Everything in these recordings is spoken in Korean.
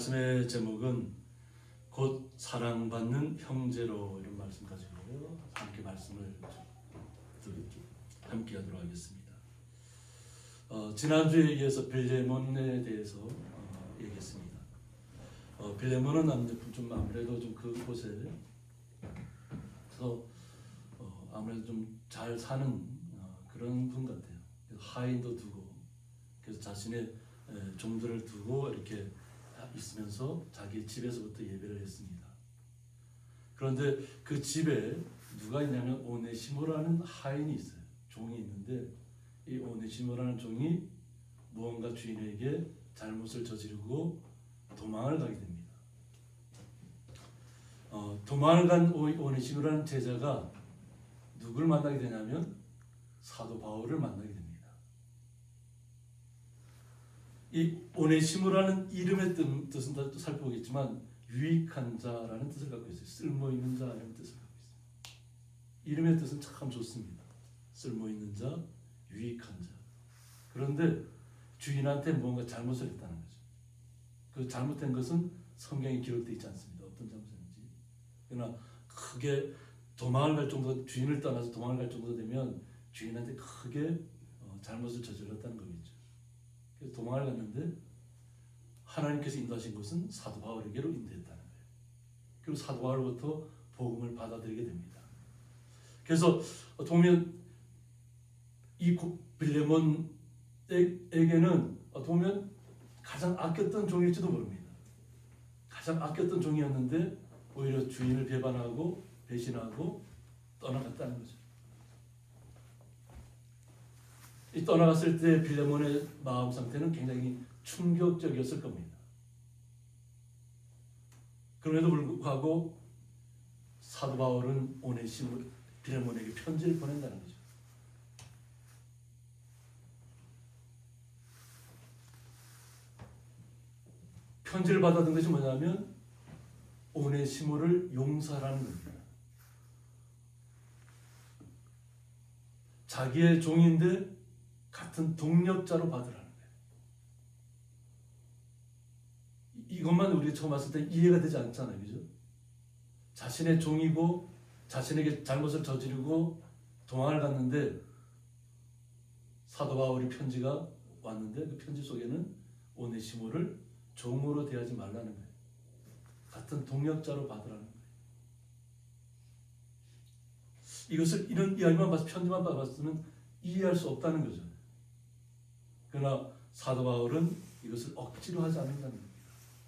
말씀의 제목은 곧 사랑받는 형제로, 이런 말씀 가지고 함께 말씀을 함께 하도록 하겠습니다. 지난주에 얘기해서 빌레몬에 대해서 얘기했습니다. 빌레몬은 좀 아무래도 좀 그곳에 아무래도 좀 잘 사는 그런 분 같아요. 하인도 두고, 그래서 자신의 종들을 두고 이렇게 있으면서 자기 집에서부터 예배를 했습니다. 그런데 그 집에 누가 있냐면 오네시모라는 하인이 있어요. 종이 있는데 이 오네시모라는 종이 무언가 주인에게 잘못을 저지르고 도망을 가게 됩니다. 도망을 간 오네시모라는 제자가 누굴 만나게 되냐면 사도 바울을 만나게 됩니다. 이 오네시모라는 이름의 뜻은 또 살펴보겠지만 유익한 자라는 뜻을 갖고 있어요. 쓸모 있는 자라는 뜻을 갖고 있어요. 이름의 뜻은 참 좋습니다. 쓸모 있는 자, 유익한 자. 그런데 주인한테 뭔가 잘못을 했다는 거죠. 그 잘못된 것은 성경에 기록되어 있지 않습니다. 어떤 잘못인지. 그러나 크게 도망을 갈 정도, 주인을 떠나서 도망을 갈 정도 되면 주인한테 크게 잘못을 저질렀다는 거겠죠. 그래서 도망을 갔는데 하나님께서 인도하신 것은 사도 바울에게로 인도했다는 거예요. 그리고 사도 바울로부터 복음을 받아들이게 됩니다. 그래서 보면 이 빌레몬에게는 보면 가장 아꼈던 종일지도 모릅니다. 가장 아꼈던 종이었는데 오히려 주인을 배반하고 배신하고 떠나갔다는 거죠. 이 떠나갔을 때 빌레몬의 마음 상태는 굉장히 충격적이었을 겁니다. 그럼에도 불구하고 사도 바울은 오네시모 빌레몬에게 편지를 보낸다는 거죠. 편지를 받아든 것이 뭐냐면 오네시모를 용서하라는 겁니다. 자기의 종인데 같은 동력자로 받으라는 거예요. 이것만 우리가 처음 봤을 때 이해가 되지 않잖아요. 그죠? 자신의 종이고 자신에게 잘못을 저지르고 도망을 갔는데 사도 바울의 편지가 왔는데 그 편지 속에는 오네시모를 종으로 대하지 말라는 거예요. 같은 동력자로 받으라는 거예요. 이것을 이런 이야기만 봐서 편지만 봐서는 이해할 수 없다는 거죠. 그러나 사도 바울은 이것을 억지로 하지 않는다는 겁니다.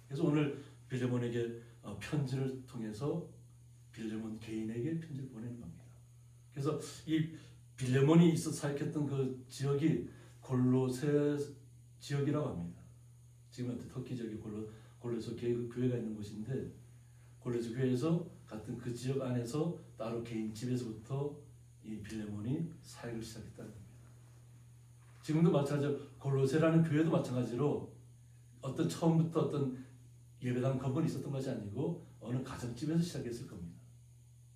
그래서 오늘 빌레몬에게 편지를 통해서 빌레몬 개인에게 편지를 보내는 겁니다. 그래서 이 빌레몬이 있어 사역했던 그 지역이 골로새 지역이라고 합니다. 지금 터키 지역에 골로새 교회가 있는 곳인데 골로새 교회에서 같은 그 지역 안에서 따로 개인 집에서부터 이 빌레몬이 사역을 시작했다는 겁니다. 지금도 마찬가지로 골로새라는 교회도 마찬가지로 어떤 처음부터 어떤 예배당 건물이 있었던 것이 아니고 어느 가정집에서 시작했을 겁니다.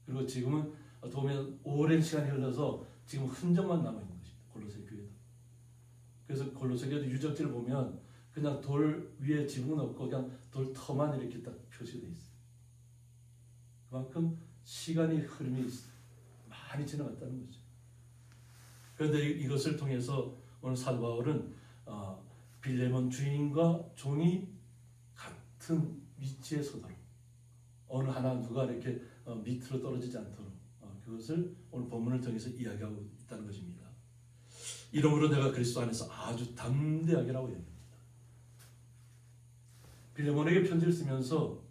그리고 지금은 보면 오랜 시간이 흘러서 지금 흔적만 남아 있는 것입니다. 골로새 교회도. 그래서 골로새 교회도 유적지를 보면 그냥 돌 위에 지붕은 없고 그냥 돌 터만 이렇게 딱 표시되어 있어요. 그만큼 시간이 흐름이 많이 지나갔다는 거죠. 그런데 이것을 통해서 오늘 사도 바울은 빌레몬 주인과 종이 같은 위치에 서도록 어느 하나 누가 이렇게 밑으로 떨어지지 않도록 그것을 오늘 본문을 통해서 이야기하고 있다는 것입니다. 이러므로 내가 그리스도 안에서 아주 담대하게라고 얘기합니다. 빌레몬에게 편지를 쓰면서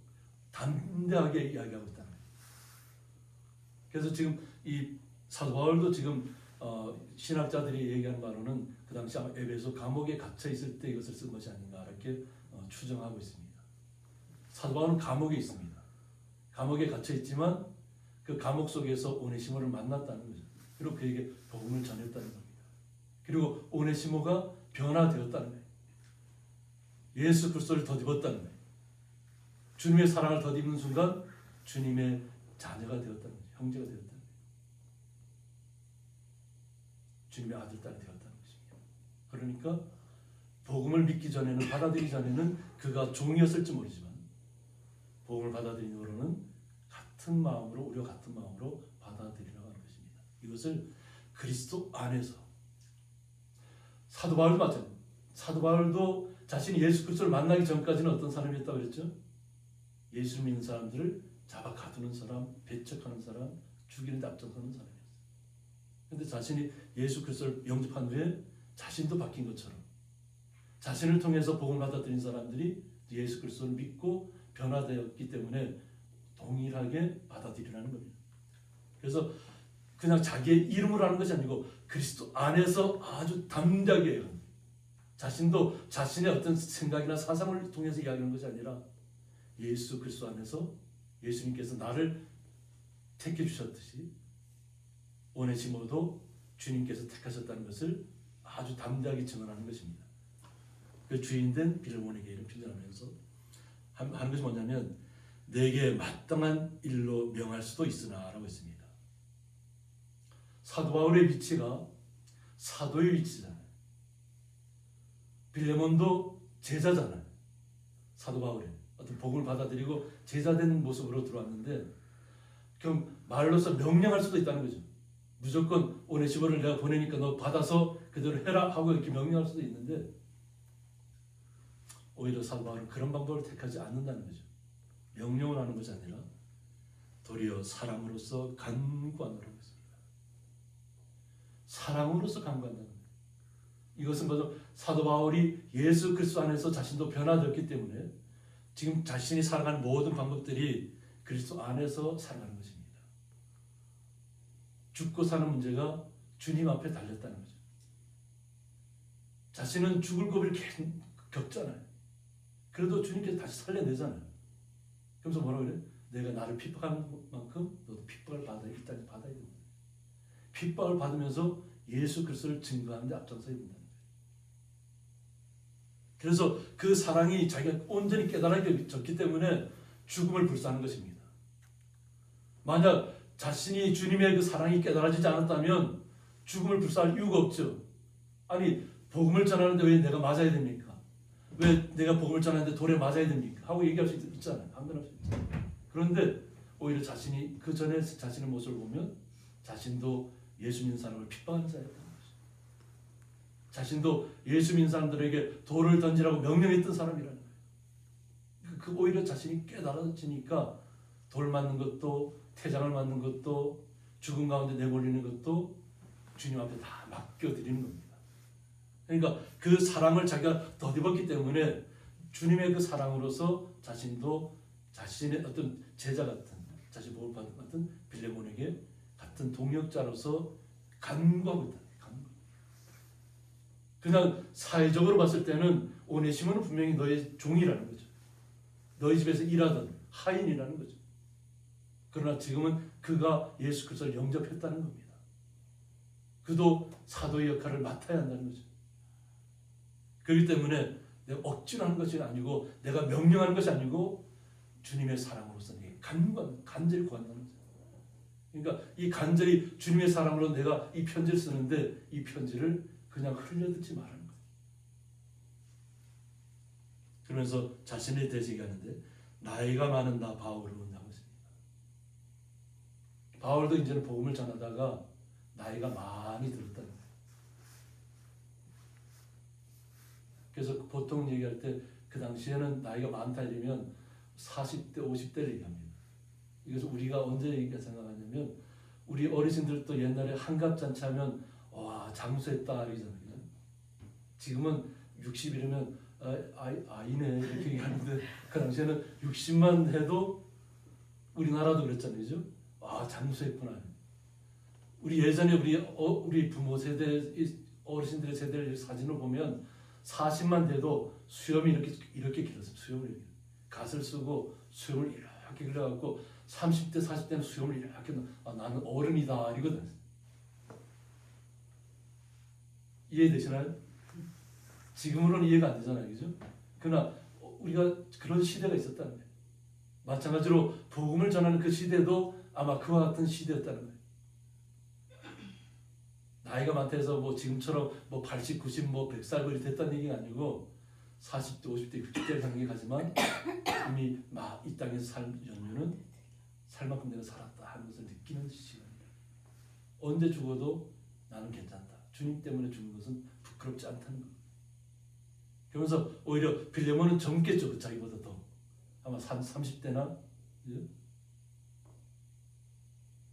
담대하게 이야기하고 있다는 거예요. 그래서 지금 이 사도 바울도 지금 신학자들이 얘기하는 바로는 그 당시 아마 에베소 감옥에 갇혀 있을 때 이것을 쓴 것이 아닌가 이렇게 추정하고 있습니다. 사도 바울은 감옥에 있습니다. 감옥에 갇혀 있지만 그 감옥 속에서 오네시모를 만났다는 거죠. 그리고 그에게 복음을 전했다는 겁니다. 그리고 오네시모가 변화되었다는 거예요. 예수 그리스도를 덧입었다는 거예요. 주님의 사랑을 덧입는 순간 주님의 자녀가 되었다는 거죠. 형제가 되었다는 거예요. 주님의 아들, 딸이 되었다는 것입니다. 그러니까 복음을 복음을 믿기 전에는, 받아들이기 전에는 그가 종이었을지 모르지만 복음을 받아들인 후로는 같은 마음으로, 우리와 같은 마음으로 받아들이려고 하는 것입니다. 이것을 그리스도 안에서, 사도 바울도 마찬가지입니다. 사도 바울도 자신이 예수 그리스도를 만나기 전까지는 어떤 사람이었다고 그랬죠? 예수 믿는 사람들을 잡아 가두는 사람, 배척하는 사람, 죽이는 데 앞장서는 사람이었어요. 그런데 자신이 예수 그리스도를 영접한 후에 자신도 바뀐 것처럼 자신을 통해서 복음을 받아들인 사람들이 예수 그리스도를 믿고 변화되었기 때문에 동일하게 받아들이라는 겁니다. 그래서 그냥 자기의 이름으로 하는 것이 아니고 그리스도 안에서 아주 담대하게 해요. 자신도 자신의 어떤 생각이나 사상을 통해서 이야기하는 것이 아니라 예수 그리스도 안에서 예수님께서 나를 택해 주셨듯이 오네시모도 주님께서 택하셨다는 것을 아주 담대하게 증언하는 것입니다. 그 주인된 빌레몬에게 이런 표현하면서 하는 것이 뭐냐면 내게 마땅한 일로 명할 수도 있으나 라고 했습니다. 사도 바울의 위치가 사도의 위치잖아요. 빌레몬도 제자잖아요. 사도 바울이 어떤 복음을 받아들이고 제자된 모습으로 들어왔는데 그럼 말로서 명령할 수도 있다는 거죠. 무조건 오네시모를 내가 보내니까 너 받아서 그대로 해라 하고 이렇게 명령할 수도 있는데 오히려 사도 바울은 그런 방법을 택하지 않는다는 거죠. 명령을 하는 것이 아니라 도리어 사랑으로서 간구하노라고 했습니다. 사랑으로서 간구한다는 거예요. 이것은 먼저 사도 바울이 예수 그리스도 안에서 자신도 변화되었기 때문에 지금 자신이 살아가는 모든 방법들이 그리스도 안에서 살아가는 것입니다. 죽고 사는 문제가 주님 앞에 달렸다는 거죠. 자신은 죽을 고비를 겪잖아요. 그래도 주님께서 다시 살려내잖아요. 그러면서 뭐라고 그래? 내가 나를 핍박하는 만큼 너도 핍박을 일단 받아야 된다. 핍박을 받으면서 예수 그리스도를 증거하는 데 앞장서야 된다는 거예요. 그래서 그 사랑이 자기가 온전히 깨달아졌기 때문에 죽음을 불사하는 것입니다. 만약 자신이 주님의 그 사랑이 깨달아지지 않았다면 죽음을 불사할 이유가 없죠. 아니 복음을 전하는데 왜 내가 맞아야 됩니까? 왜 내가 복음을 전하는데 돌에 맞아야 됩니까? 하고 얘기할 수 있잖아요. 판단할 수 있잖아요. 그런데 오히려 자신이 그 전에 자신의 모습을 보면 자신도 예수 믿는 사람을 핍박하는 자였다는 것이죠. 자신도 예수 믿는 사람들에게 돌을 던지라고 명령했던 사람이라는 거예요. 그 오히려 자신이 깨달아지니까 돌 맞는 것도 태장을 맞는 것도 죽음 가운데 내몰리는 것도 주님 앞에 다 맡겨드리는 겁니다. 그러니까 그 사랑을 자기가 덧입었기 때문에 주님의 그 사랑으로서 자신도 자신의 어떤 제자 같은, 자신 복을 받은 같은 빌레몬에게 같은 동역자로서 간구하고 있다. 그냥 사회적으로 봤을 때는 오네시모는 분명히 너의 종이라는 거죠. 너희 집에서 일하던 하인이라는 거죠. 그러나 지금은 그가 예수 그리스도를 영접했다는 겁니다. 그도 사도의 역할을 맡아야 한다는 거죠. 그렇기 때문에 내가 억지로 하는 것이 아니고 내가 명령하는 것이 아니고 주님의 사랑으로서 내게 간절히 구한다는 거죠. 그러니까 이 간절히 주님의 사랑으로 내가 이 편지를 쓰는데 이 편지를 그냥 흘려듣지 말라는 거예요. 그러면서 자신에 대해서 얘기하는데 나이가 많은 나 바울은 하고 있습니다. 바울도 이제는 복음을 전하다가 나이가 많이 들었다는 거예요. 그래서 보통 얘기할 때 그 당시에는 나이가 많다 이러면 40대, 50대를 얘기합니다. 이것을 우리가 언제 생각하냐면 우리 어르신들도 옛날에 한갑잔치하면 와 장수했다 이러잖아요. 지금은 60이라면 아이네 이렇게 얘기하는데 그 당시에는 60만 해도 우리나라도 그랬잖아요. 그죠? 아 장수했구나. 우리 예전에 우리 부모 세대 어르신들의 세대를 사진을 보면 40만 돼도 수염이 이렇게 길었어요. 수염을 이렇게 갓을 쓰고 수염을 이렇게 길러갖고 30대 40대는 수염을 이렇게 나는 어른이다 이거든. 이해되시나요? 지금으로는 이해가 안 되잖아요. 그죠? 그러나 우리가 그런 시대가 있었다는 거예요. 마찬가지로 복음을 전하는 그 시대도 아마 그와 같은 시대였다는 거예요. 나이가 많다 해서 뭐 지금처럼 뭐 80, 90, 뭐 100살 이렇게 됐다는 얘기가 아니고 40대, 50대, 60대 향해 가지만 이미 이 땅에서 살 연륜은 살 만큼 내가 살았다 하는 것을 느끼는 시간이다. 언제 죽어도 나는 괜찮다. 주님 때문에 죽는 것은 부끄럽지 않다는 것. 그러면서 오히려 빌레몬은 젊겠죠. 자기보다 더. 아마 30대나.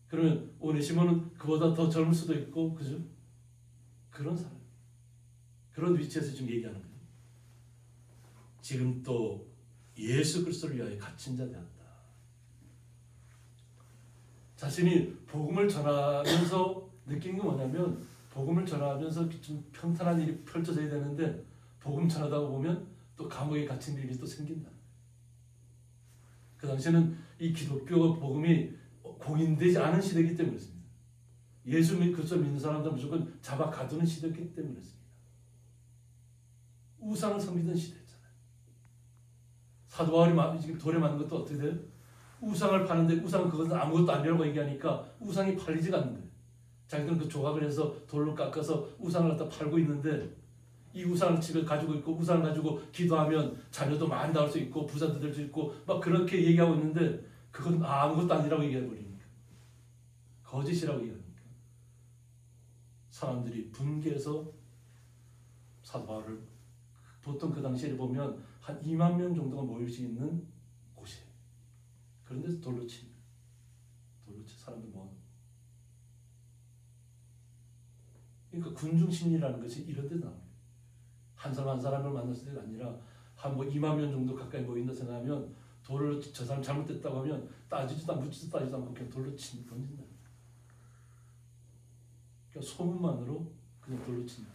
그러면 오네시모는 그보다 더 젊을 수도 있고, 그죠? 그런 사람. 그런 위치에서 지금 얘기하는 거예요. 지금 또 예수 그리스도를 위하여 갇힌 자 되었다. 자신이 복음을 전하면서 느낀 게 뭐냐면, 복음을 전하면서 좀 평탄한 일이 펼쳐져야 되는데 복음 전하다 보면 또 감옥에 갇힌 일이 또 생긴다. 그 당시에는 이 기독교 복음이 공인되지 않은 시대이기 때문이었습니다. 예수 그리스도 믿는 사람들 무조건 잡아 가두는 시대이기 때문이었습니다. 우상을 섬기던 시대였잖아요. 사도 바울이 지금 돌에 맞는 것도 어떻게 돼요? 우상을 파는데 우상은 그것은 아무것도 아니라고 얘기하니까 우상이 팔리지가 않는 거예요. 자기들은 그 조각을 해서 돌로 깎아서 우상을 갖다 팔고 있는데 이 우상을 집에 가지고 있고 우상을 가지고 기도하면 자녀도 많이 나올 수 있고 부자도 될 수 있고 막 그렇게 얘기하고 있는데 그건 아무것도 아니라고 얘기해버리니까 거짓이라고 얘기하니까 사람들이 분개해서 사도 바울을 보통 그 당시에 보면 한 2만 명 정도가 모일 수 있는 곳이에요. 그런 데서 돌로 칩니다. 돌로 치 사람들 모아. 그러니까 군중 심리라는 것이 이런 데 나옵니다. 한 사람 한 사람을 만났을 때가 아니라 한 2만 명 정도 가까이 모인다 생각하면 돌을 저 사람 잘못됐다고 하면 따지지도 않고 묻지도 따지지도 않고 그냥 돌로 던진다. 그러니까 소문만으로 그냥 돌로 친다.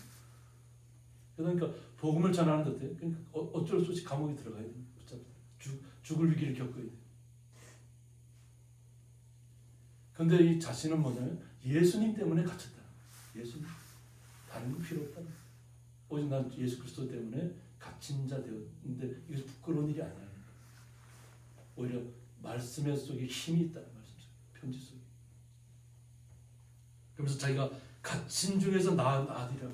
그러니까 복음을 전하는 것 같아요. 그러니까 어쩔 수 없이 감옥에 들어가야 돼요. 죽을 위기를 겪어야 돼요. 그런데 이 자신은 뭐냐면 예수님 때문에 갇혔다. 예수님. 다른 건 필요 없다. 오직 난 예수 그리스도 때문에 갇힌 자 되었는데 이것이 부끄러운 일이 아니야. 오히려 말씀 속에 힘이 있다. 말씀 속에, 편지 속에. 그러면서 자기가 갇힌 중에서 낳은 아들이라고.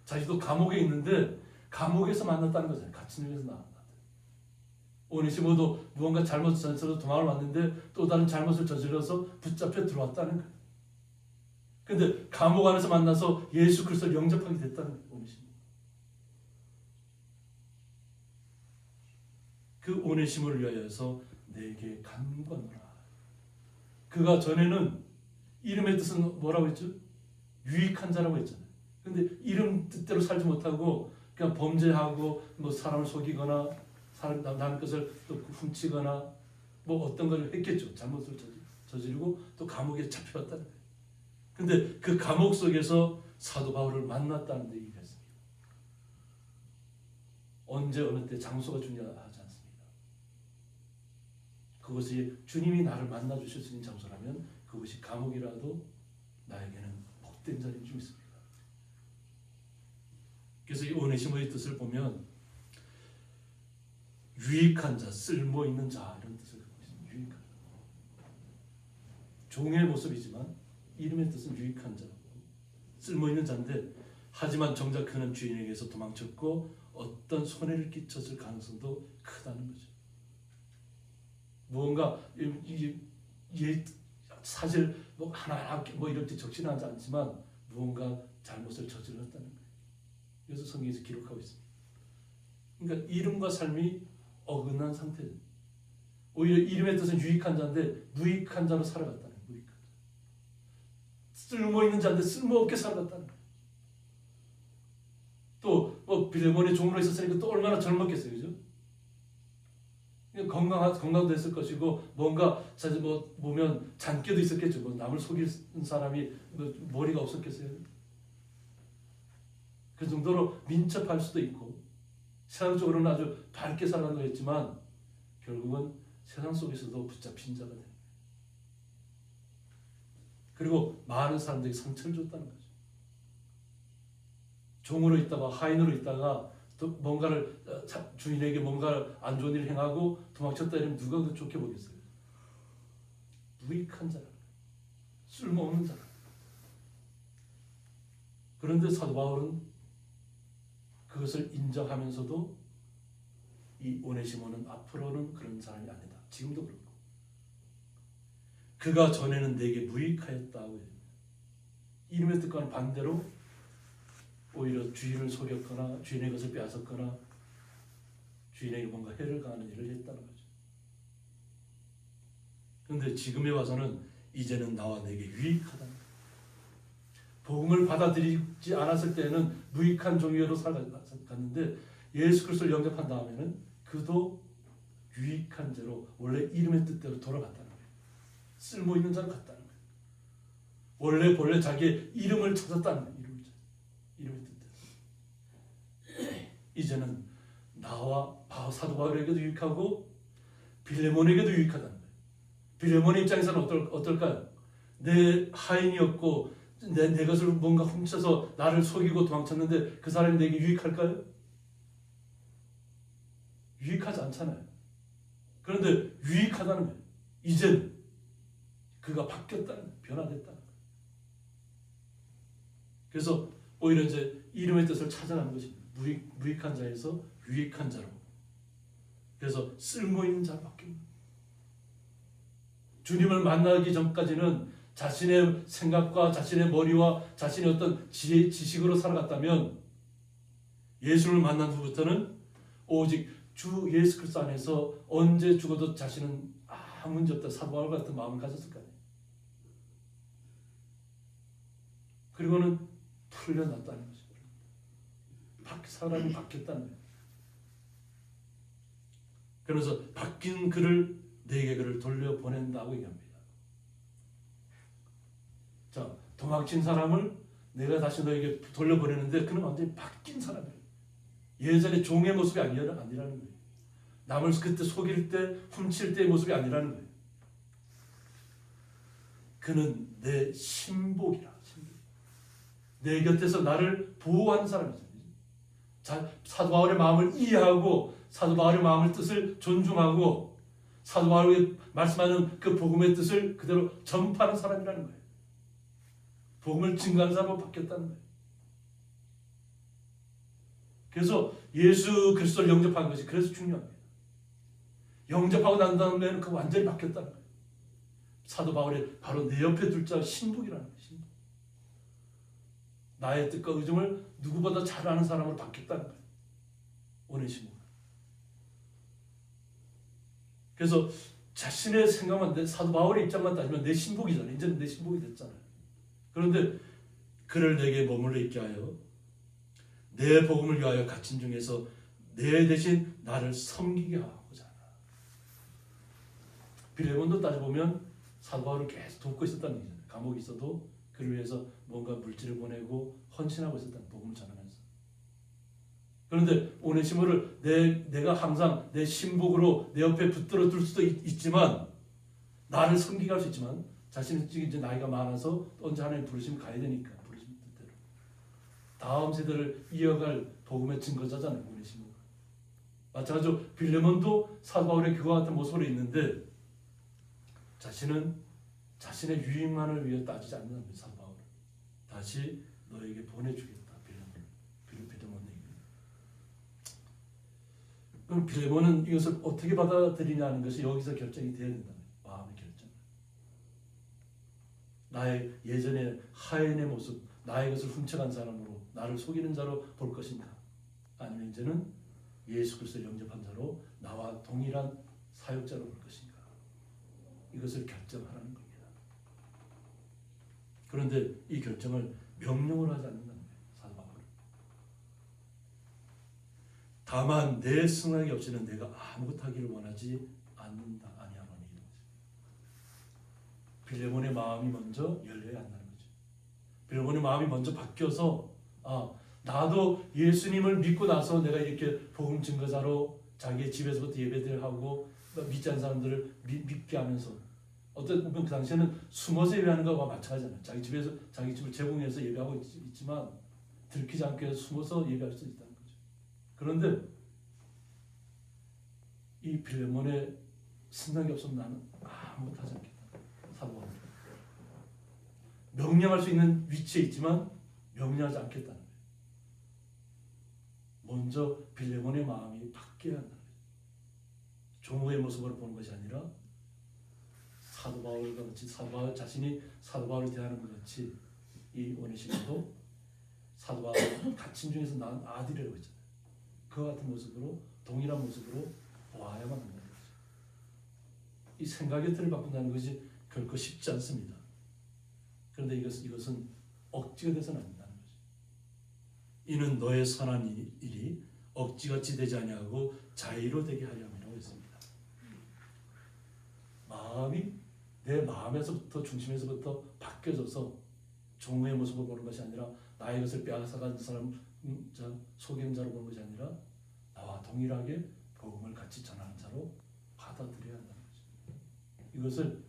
자기도 감옥에 있는데 감옥에서 만났다는 거잖아요. 갇힌 중에서 낳은 아들. 오네시모도 무언가 잘못을 저질러서 도망을 왔는데 또 다른 잘못을 저질러서 붙잡혀 들어왔다는 거예요. 근데 감옥 안에서 만나서 예수 그리스도를 영접하게 됐다는 거예요. 오네시모. 그 오네시모를 위하여서 내게 간구하노라. 그가 전에는 이름의 뜻은 뭐라고 했죠? 유익한 자라고 했잖아요. 근데 이름 뜻대로 살지 못하고 그냥 범죄하고 뭐 사람을 속이거나 남의 것을 또 훔치거나 뭐 어떤 걸 했겠죠. 잘못을 저지르고 또 감옥에 잡혀왔다는 거예요. 근데 그 감옥 속에서 사도 바울을 만났다는 데 얘기가 있습니다. 언제 어느 때 장소가 중요하지 않습니다. 그것이 주님이 나를 만나 주실 수 있는 장소라면 그것이 감옥이라도 나에게는 복된 자리인 줄 믿습니다. 그래서 이 오네시모의 뜻을 보면 유익한 자, 쓸모 있는 자 이런 뜻을 갖고 있습니다. 유익한 자. 종의 모습이지만 이름의 뜻은 유익한 자, 쓸모 있는 자인데 하지만 정작 그는 주인에게서 도망쳤고 어떤 손해를 끼쳤을 가능성도 크다는 거죠. 무언가 사실 뭐 하나 뭐 이렇게 적시는 하지 않지만 무언가 잘못을 저질렀다는 거예요. 그래서 성경에서 기록하고 있습니다. 그러니까 이름과 삶이 어긋난 상태죠. 오히려 이름의 뜻은 유익한 자인데 무익한 자로 살아갔다는 거예요. 무익한 자. 쓸모 있는 자인데 쓸모없게 살아갔다는 거예요. 또 뭐 빌레몬의 종으로 있었으니까 또 얼마나 젊었겠어요, 그죠? 건강도 했을 것이고 뭔가 사실 뭐 보면 잔꾀도 있었겠죠. 뭐 남을 속이는 사람이 뭐 머리가 없었겠어요. 그 정도로 민첩할 수도 있고 세상적으로는 아주 밝게 살아가는 거였지만 결국은 세상 속에서도 붙잡힌 자가 됩니다. 그리고 많은 사람들에게 상처를 줬다는 거죠. 종으로 있다가 하인으로 있다가 또 뭔가를 주인에게 뭔가 안 좋은 일을 행하고 도망쳤다 이러면 누가 그 좋게 보겠어요? 무익한 자라, 쓸모없는 자라. 그런데 사도 바울은 그것을 인정하면서도 이 오네시모는 앞으로는 그런 사람이 아니다. 지금도 그렇고. 그가 전에는 내게 무익하였다고 해요. 이름의 뜻과는 반대로 오히려 주인을 속였거나 주인의 것을 빼앗았거나 주인에게 뭔가 해를 가하는 일을 했다는 거죠. 그런데 지금에 와서는 이제는 나와 내게 유익하다. 복음을 받아들이지 않았을 때는 무익한 종이로 살아갔는데 예수 그리스도를 영접한 다음에는 그도 유익한 죄로 원래 이름의 뜻대로 돌아갔다는 거예요. 쓸모 있는 자로 갔다는 거예요. 본래 자기의 이름을 찾았다는 거예요. 이름의 뜻대로. 이제는 나와 사도 바울에게도 유익하고 빌레몬에게도 유익하다는 거예요. 빌레몬의 입장에서는 어떨까요? 내 하인이었고 내 것을 뭔가 훔쳐서 나를 속이고 도망쳤는데 그 사람이 내게 유익할까요? 유익하지 않잖아요. 그런데 유익하다는 거예요. 이제는 그가 바뀌었다는 거예요. 변화됐다는 거예요. 그래서 오히려 이제 이름의 뜻을 찾아가는 것입니다. 무익한 자에서 유익한 자로. 그래서 쓸모 있는 자로 바뀝니다. 주님을 만나기 전까지는 자신의 생각과 자신의 머리와 자신의 어떤 지식으로 살아갔다면 예수를 만난 후부터는 오직 주 예수 그리스도 안에서 언제 죽어도 자신은 아무 문제 없다. 사도 바울 같은 마음을 가졌을 거 아니에요. 그리고는 풀려났다는 거죠. 사람이 바뀌었다는 거예요. 그래서 바뀐 그를 내게 그를 돌려보낸다고 얘기합니다. 자, 도망친 사람을 내가 다시 너에게 돌려보내는데 그는 완전히 바뀐 사람이에요. 예전에 종의 모습이 아니라는 거예요. 남을 그때 속일 때, 훔칠 때의 모습이 아니라는 거예요. 그는 내 신복이라. 내 곁에서 나를 보호하는 사람이죠. 사도 바울의 마음을 이해하고 사도 바울의 마음을 뜻을 존중하고 사도 바울이 말씀하는 그 복음의 뜻을 그대로 전파하는 사람이라는 거예요. 복음을 증거하는 사람으로 바뀌었다는 거예요. 그래서 예수 그리스도를 영접한 것이 그래서 중요합니다. 영접하고 난 다음에는 그 완전히 바뀌었다는 거예요. 사도 바울이 바로 내 옆에 둘 자 신복이라는 거예요. 신복. 나의 뜻과 의중을 누구보다 잘 아는 사람으로 바뀌었다는 거예요. 오네시모가. 그래서 자신의 생각만 사도 바울의 입장만 따지면 내 신복이잖아요. 이제는 내 신복이 됐잖아요. 그런데 그를 내게 머물러 있게 하여 내 복음을 위하여 갇힌 중에서 내 대신 나를 섬기게 하고자 하라. 빌레몬도 따져보면 사도 바울을 계속 돕고 있었다는 얘기잖아요. 감옥에 있어도 그를 위해서 뭔가 물질을 보내고 헌신하고 있었다는 복음을 전하면서. 그런데 오네시모를 내가 항상 내 신복으로 내 옆에 붙들어 둘 수도 있지만 나를 섬기게 할 수 있지만 자신은 이제 나이가 많아서 언제 하나님 부르시면 가야 되니까 부르시는 뜻대로 다음 세대를 이어갈 복음의 증거자잖아요. 오네시모가. 마찬가지로 빌레몬도 사도 바울의 그와 같은 모습으로 있는데 자신은 자신의 유익만을 위해 따지지 않는 사도 바울을 다시 너에게 보내주겠다. 빌레몬에게. 그럼 빌레몬은 이것을 어떻게 받아들이냐는 것이 여기서 결정이 되어야 된다는 거예요. 마음의 결정. 나의 예전의 하인의 모습, 나의 것을 훔쳐간 사람으로 나를 속이는 자로 볼 것인가? 아니면 이제는 예수 그리스도를 영접한 자로 나와 동일한 사역자로 볼 것인가? 이것을 결정하라는 겁니다. 그런데 이 결정을 명령으로 하지 않는다는 거예요. 사도 바울은. 다만 내 승낙이 없이는 내가 아무것도 하기를 원하지 않는다. 아니하노니. 빌레몬의 마음이 먼저 열려야 한다는 거죠. 빌레몬의 마음이 먼저 바뀌어서 나도 예수님을 믿고 나서 내가 이렇게 복음 증거자로 자기의 집에서부터 예배를 하고 믿지 않는 사람들을 믿게 하면서 어떤 보면 그 당시에는 숨어서 예배하는 것과 마찬가지잖아요. 자기 집에서 자기 집을 제공해서 예배하고 있지만 들키지 않게 숨어서 예배할 수 있다는 거죠. 그런데 이 빌레몬의 승낙이 없으면 나는 아무것도 하지 않겠다. 사도 바울. 명령할 수 있는 위치에 있지만 명령하지 않겠다는 거예요. 먼저 빌레몬의 마음이 바뀌어야 한다는 거예요. 종의 모습으로 보는 것이 아니라 사도 바울과 같이 사도 바울 자신이 사도 바울을 대하는 것 같이 이 오네시모도 사도 바울 갇힌 중에서 낳은 아들이라고 했잖아요. 그와 같은 모습으로 동일한 모습으로 보아야만 한다는 거죠. 이 생각의 틀을 바꾼다는 것이 결코 쉽지 않습니다. 그런데 이것은 억지가 돼서는 안 된다는 거죠. 이는 너의 선한 일이 억지같이 되지 아니하고 자의로 되게 하려 함이라고 했습니다. 마음이 내 마음에서부터 중심에서부터 바뀌어져서 종의 모습을 보는 것이 아니라 나의 것을 빼앗아간 사람 속인 자로 보는 것이 아니라 나와 동일하게 복음을 같이 전하는 자로 받아들여야 한다는 거죠. 이것을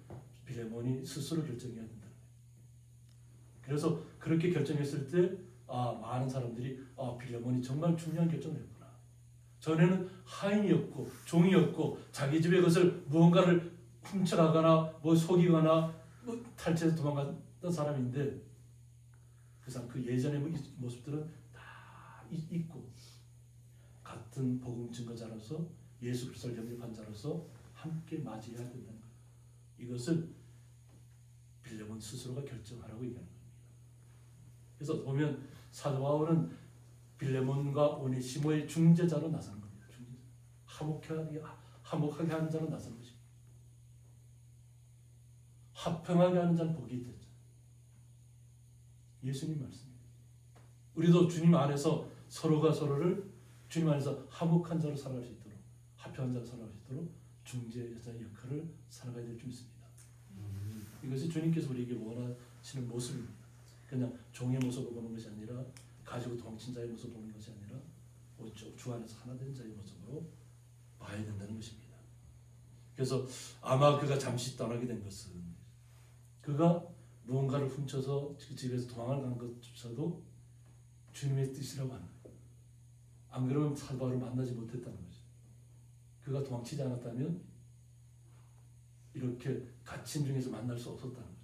빌레몬이 스스로 결정해야 된다는 거예요. 그래서 그렇게 결정했을 때 많은 사람들이 빌레몬이 정말 중요한 결정을 했구나. 전에는 하인이었고 종이었고 자기 집의 것을 무언가를 훔쳐가거나 속이거나 탈취해서 도망갔던 사람인데 그 예전의 모습들은 다 잊고 같은 복음 증거자로서 예수 그리스도를 영접한 자로서 함께 맞이해야 된다는 거예요. 이것을 빌레몬 스스로가 결정하라고 얘기하는 겁니다. 그래서 보면 사도 바울은 빌레몬과 오네시모의 중재자로 나서는 겁니다. 화목하게 하는 자로 나서는 것입니다. 화평하게 하는 자는 복이 있다. 예수님 말씀입니다. 우리도 주님 안에서 서로가 서로를 주님 안에서 화목한 자로 살아갈 수 있도록 화평한 자로 살아갈 수 있도록 중재자의 역할을 살아가야 될 줄 믿습니다. 이것이 주님께서 우리에게 원하시는 모습입니다. 그냥 종의 모습을 보는 것이 아니라 가지고 도망친 자의 모습을 보는 것이 아니라 주 안에서 하나 된 자의 모습으로 봐야 된다는 것입니다. 그래서 아마 그가 잠시 떠나게 된 것은 그가 무언가를 훔쳐서 그 집에서 도망을 간 것조차도 주님의 뜻이라고 하는 거예요. 안 그러면 사도 바울을 만나지 못했다는 거죠. 그가 도망치지 않았다면 이렇게 갇힌 중에서 만날 수 없었다는 거죠.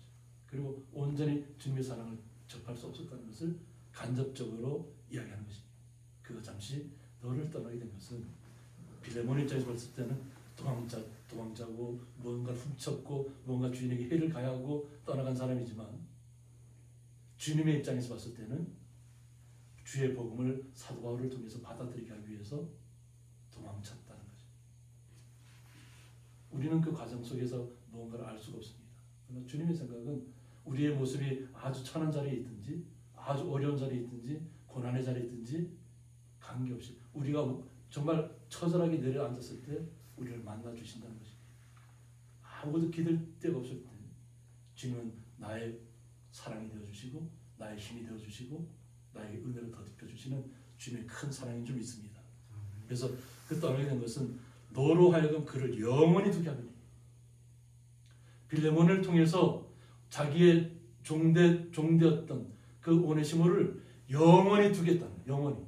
그리고 온전히 주님의 사랑을 접할 수 없었다는 것을 간접적으로 이야기하는 것입니다. 그가 잠시 너를 떠나게 된 것은 빌레몬 입장에서 봤을 때는 도망자고 무언가를 훔쳤고 무언가 주인에게 해를 가하고 떠나간 사람이지만 주님의 입장에서 봤을 때는 주의 복음을 사도 바울을 통해서 받아들이게 하기 위해서 도망쳤다는 거죠. 우리는 그 과정 속에서 무언가를 알 수가 없습니다. 그러나 주님의 생각은 우리의 모습이 아주 천한 자리에 있든지 아주 어려운 자리에 있든지 고난의 자리에 있든지 관계없이 우리가 정말 처절하게 내려앉았을 때 우리를 만나 주신다는 것입니다. 아무것도 기댈 데가 없을 때 주님은 나의 사랑이 되어주시고 나의 힘이 되어주시고 나의 은혜를 더듬혀 주시는 주님의 큰 사랑인 줄 믿습니다. 그래서 그 떠나게 된 것은 너로 하여금 그를 영원히 두게 하느니 빌레몬을 통해서 자기의 종되었던 그 오네시모를 영원히 두겠다는 거예요. 영원히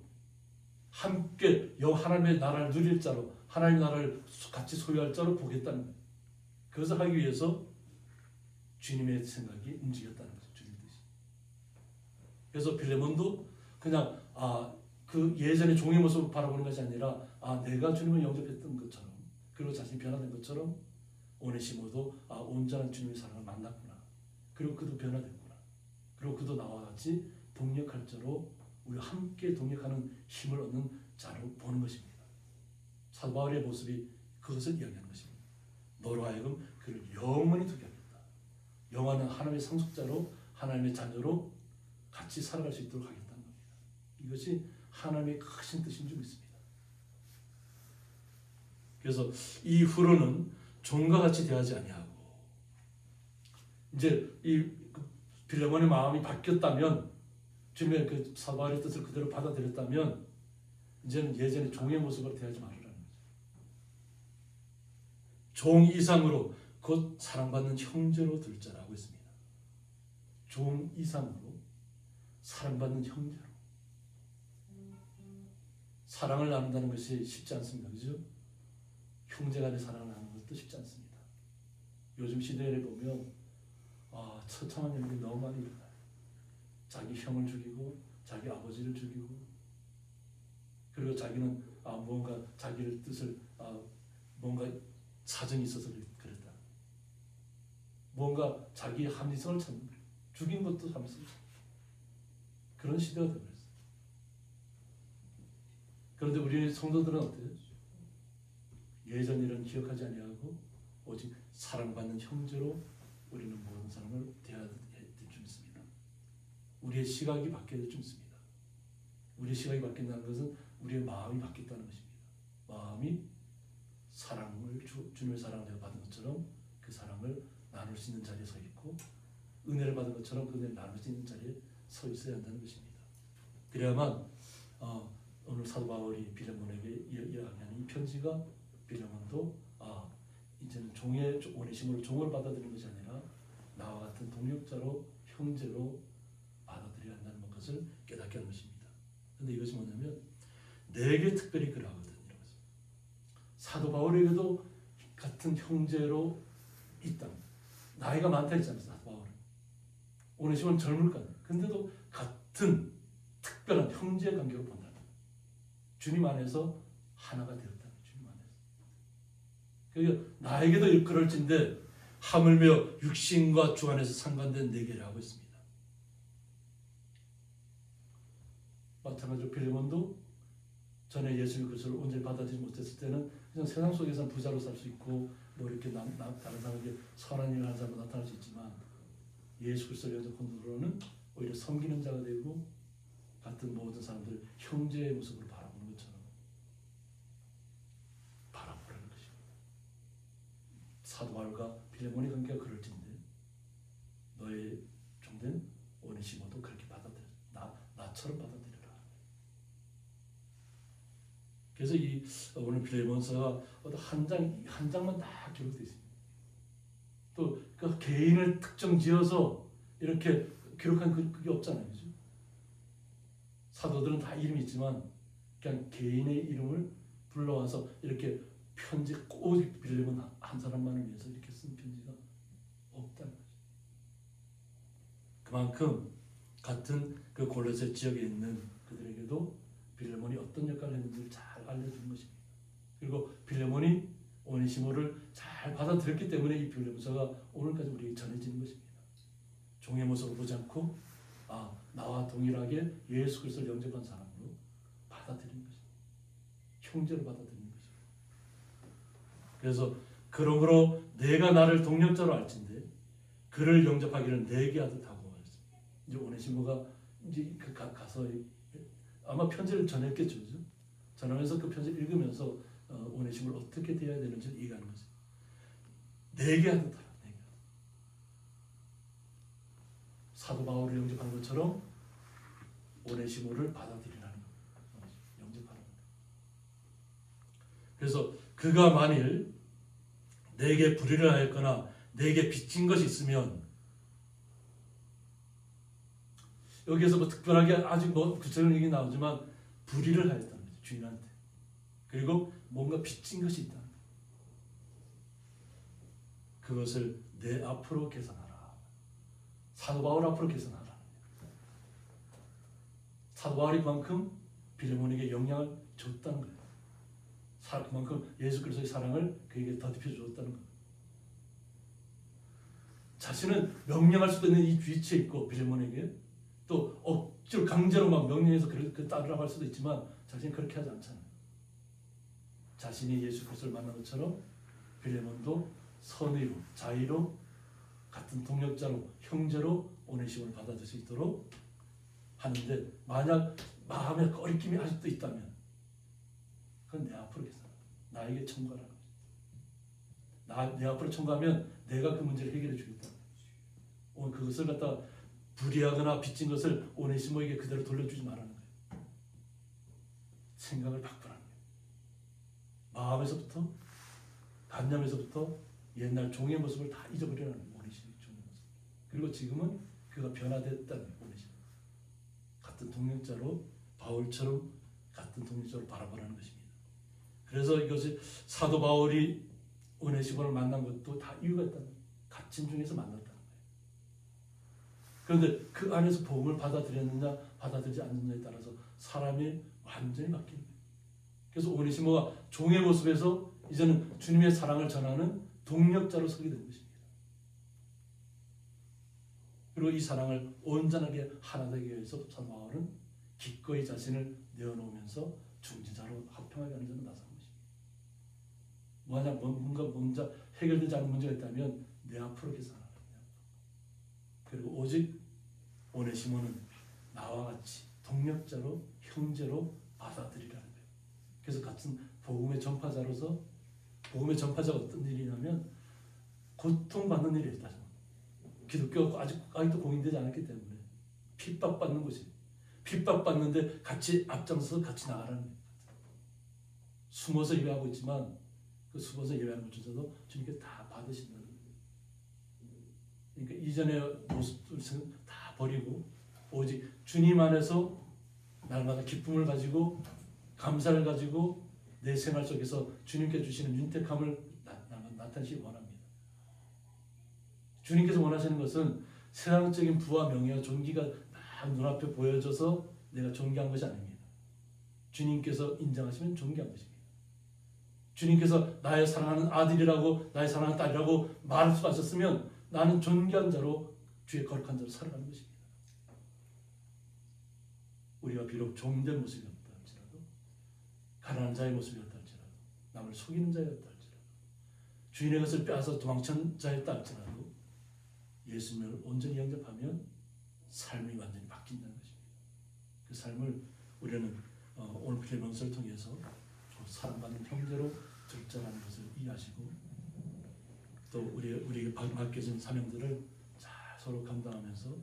함께 하나님의 나라를 누릴 자로 하나님의 나라를 같이 소유할 자로 보겠다는 거예요. 그것을 하기 위해서 주님의 생각이 움직였다는 거죠. 주님의 뜻이. 그래서 빌레몬도 그냥 그 예전의 종의 모습을 바라보는 것이 아니라 내가 주님을 영접했던 것처럼 그리고 자신이 변화된 것처럼 오네시모도 온전한 주님의 사랑을 만났구나. 그리고 그도 변화됐구나. 그리고 그도 나와 같이 동력할 자로 우리가 함께 동력하는 힘을 얻는 자로 보는 것입니다. 사도 바울의 모습이 그것을 이야기하는 것입니다. 너로 하여금 그를 영원히 두게 하겠다. 영원한 하나님의 상속자로 하나님의 자녀로 같이 살아갈 수 있도록 하겠다는 겁니다. 이것이 하나님의 크신 뜻인 줄 믿습니다. 그래서 이후로는 종과 같이 대하지 아니하고 이제 이 빌레몬의 마음이 바뀌었다면 주님의 그 사도 바울의 뜻을 그대로 받아들였다면 이제는 예전의 종의 모습으로 대하지 말으라는 거죠. 종 이상으로 곧 사랑받는 형제로 둘자라고 했습니다. 종 이상으로 사랑받는 형제로. 사랑을 나눈다는 것이 쉽지 않습니다. 그죠? 형제간의 사랑을 나누는 것도 쉽지 않습니다. 요즘 시대에 보면 처참한 일들이 너무 많이 일어나요. 자기 형을 죽이고 자기 아버지를 죽이고 그리고 자기는 뭔가 자기를 뜻을 뭔가 사정이 있어서 그랬다. 뭔가 자기의 합리성을 찾는 거예요. 죽인 것도 합리성을 찾는 그런 시대가 되어버렸어요. 그런데 우리 성도들은 어때요? 예전 일은 기억하지 아니하고 오직 사랑받는 형제로 우리는 모든 사람을 대해야 될 줄 믿습니다. 우리의 시각이 바뀌어야 될 줄 믿습니다. 우리의 시각이 바뀐다는 것은 우리의 마음이 바뀌었다는 것입니다. 마음이 사랑을 주님의 사랑을 내가 받은 것처럼 그 사랑을 나눌 수 있는 자리에 서 있고 은혜를 받은 것처럼 그 은혜를 나눌 수 있는 자리에 서 있어야 한다는 것입니다. 그래야만 오늘 사도 바울이 빌레몬에게 이야기하는 이 편지가 빌레몬도 이제는 종의 오네시모를 종으로 받아들이는 것이 아니라 나와 같은 동역자로 형제로 받아들여야 한다는 것을 깨닫게 하는 것입니다. 그런데 이것이 뭐냐면 내게 특별히 그러하거든. 사도 바울에게도 같은 형제로 있다. 나이가 많다 했잖아요. 사도 바울은. 오네시모는 젊을 거 아니에요. 근데도 같은 특별한 형제 관계로 본다. 주님 안에서 하나가 되었다. 주님 안에서. 그러니까 나에게도 그럴진데 하물며 육신과 주 안에서 상관된 내게를 하고 있습니다. 마찬가지로 빌레몬도 전에 예수의 그리스도를 온전히 받아들이지 못했을 때는 그냥 세상 속에서는 부자로 살 수 있고 뭐 이렇게 다른 사람에게 선한 일을 하는 사람으로 나타날 수 있지만 예수 그리스도를 영접함으로는 오히려 섬기는 자가 되고 같은 모든 사람들 형제의 모습으로 바라보는 것처럼 바라보라는 것입니다. 사도 바울과 빌레몬의 관계가 그럴진데 너의 종된 오네시모도 그렇게 받아들여 나처럼 받아들여라. 그래서 이 오늘 빌레몬서가 한 장만 딱 기록되어 있습니다. 또 그 개인을 특정지어서 이렇게 기록한 그게 없잖아요. 그죠? 사도들은 다 이름이 있지만 그냥 개인의 이름을 불러와서 이렇게 편지 꼭 빌레몬 한 사람만을 위해서 이렇게 쓴 편지가 없다는 거죠. 그만큼 같은 그 골로새 지역에 있는 그들에게도 빌레몬이 어떤 역할을 했는지를 잘 알려주는 것입니다. 그리고 빌레몬이 오네시모를 잘 받아들였기 때문에 이 빌레몬서가 오늘까지 우리에게 전해지는 것입니다. 종의 모습을 보지 않고 나와 동일하게 예수 그리스도를 영접한 사람으로 받아들이는 것입니다. 형제로 받아들이는 것입니다. 그래서 그러므로 내가 나를 동력자로 알진대 그를 영접하기를 내게 하듯 하고 말했습니다. 이제 오네시모가 이제 가서 아마 편지를 전했겠죠. 그죠? 전하면서 그 편지를 읽으면서 오네시모를 어떻게 대해야 되는지를 이해하는 거죠. 내게 하듯 하라. 내게. 사도 바울을 영접한 것처럼 오네시모를 받아들이라는 거예요. 영접하라는 거예요. 그래서 그가 만일 내게 불의를 하였거나 내게 빚진 것이 있으면 여기에서 뭐 특별하게 아직 뭐 구체적인 얘기 나오지만 불의를 하였다는 거죠. 주인한테. 그리고 뭔가 빚진 것이 있다. 그것을 내 앞으로 계산하라. 사도 바울 앞으로 계산하라. 사도 바울이 그만큼 빌레몬에게 영향을 줬다는 거예요. 그만큼 예수 그리스도의 사랑을 그에게 더딥혀 주었다는 거예요. 자신은 명령할 수도 있는 이 위치에 있고 빌레몬에게 또 억지로 강제로 막 명령해서 그 따르라고 할 수도 있지만 자신은 그렇게 하지 않잖아요. 자신이 예수 그리스도를 만난 것처럼 빌레몬도 선의로 자의로 같은 동역자로 형제로 오네시모를 받아들일 수 있도록 하는데 만약 마음에 꺼리낌이 아직도 있다면 그건 내 앞으로 계산하라. 나에게 청구하라는 거죠. 내 앞으로 청구하면 내가 그 문제를 해결해 주겠다. 오늘 그것을 갖다 불의하거나 빚진 것을 오네시모에게 그대로 돌려주지 말라는 거예요. 생각을 바꾸라는 거예요. 마음에서부터 관념에서부터 옛날 종의 모습을 다 잊어버리라는 거예요. 오네시모의 종의 모습. 그리고 지금은 그가 변화됐다는 거예요. 오네시모. 같은 동역자로 바울처럼 같은 동역자로 바라보라는 것입니다. 그래서 이것이 사도 바울이 오네시모를 만난 것도 다 이유가 있다는 거예요. 갇힌 중에서 만났다는 거예요. 그런데 그 안에서 복음을 받아들였느냐 받아들이지 않느냐에 따라서 사람이 완전히 바뀌는 거예요. 그래서 오네시모가 종의 모습에서 이제는 주님의 사랑을 전하는 동력자로 서게 된 것입니다. 그리고 이 사랑을 온전하게 하나 되기 위해서 사도 바울은 기꺼이 자신을 내어놓으면서 중지자로 합평하게 하는 자로 나선 것입니다. 뭔가 먼저 해결되지 않은 문제가 있다면 내 앞으로 계산하라. 그리고 오직 오네시모는 나와 같이 동력자로 형제로 받아들이라는 거예요. 그래서 같은 복음의 전파자로서 복음의 전파자가 어떤 일이냐면 고통받는 일이 있다. 기독교가 아직도 공인되지 않았기 때문에 핍박받는 것이 핍박받는데 같이 앞장서서 같이 나가라는 거예요. 숨어서 예배하고 있지만 그 숨어서 예배하는 것조차도 주님께 다 받으신다는 거예요. 그러니까 이전의 모습을 다 버리고 오직 주님 안에서 날마다 기쁨을 가지고 감사를 가지고 내 생활 속에서 주님께 주시는 윤택함을 나타내시기 원합니다. 주님께서 원하시는 것은 세상적인 부와 명예와 존귀가 막 눈앞에 보여져서 내가 존귀한 것이 아닙니다. 주님께서 인정하시면 존귀한 것입니다. 주님께서 나의 사랑하는 아들이라고 나의 사랑하는 딸이라고 말씀하셨으면 나는 존귀한 자로 주의 거룩한 자로 살아가는 것입니다. 우리가 비록 종된 모습이었다 할지라도 가난한 자의 모습이었다 할지라도 남을 속이는 자였다 할지라도 주인의 것을 빼앗아 도망친 자였다 할지라도 예수님을 온전히 영접하면 삶이 완전히 바뀐다는 것입니다. 그 삶을 우리는 오늘 빌레몬서를 통해서 사랑받는 형제로 둘자라는 것을 이해하시고 또 우리에게 맡겨진 사명들을 잘 서로 감당하면서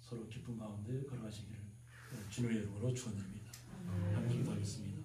서로 기쁨 가운데 걸어가시기를 주님의 이름으로 축원드립니다. 함께 기도하겠습니다.